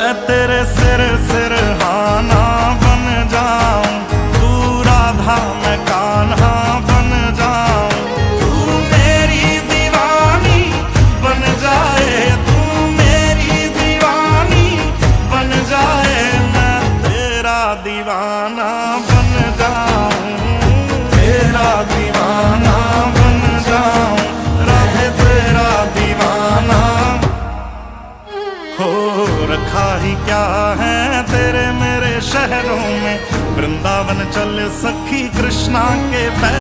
मैं तेरे सिर सिरहाना बन जाऊं, तू राधा मैं कान्हा बन जाऊं। तू मेरी दीवानी बन जाए, तू मेरी दीवानी बन जाए, मैं तेरा दीवाना बन जाऊं, तेरा दीवाना बन जाऊं, रहे तेरा दीवाना। हो रखा ही क्या है तेरे मेरे शहरों में, वृंदावन चल सखी कृष्णा के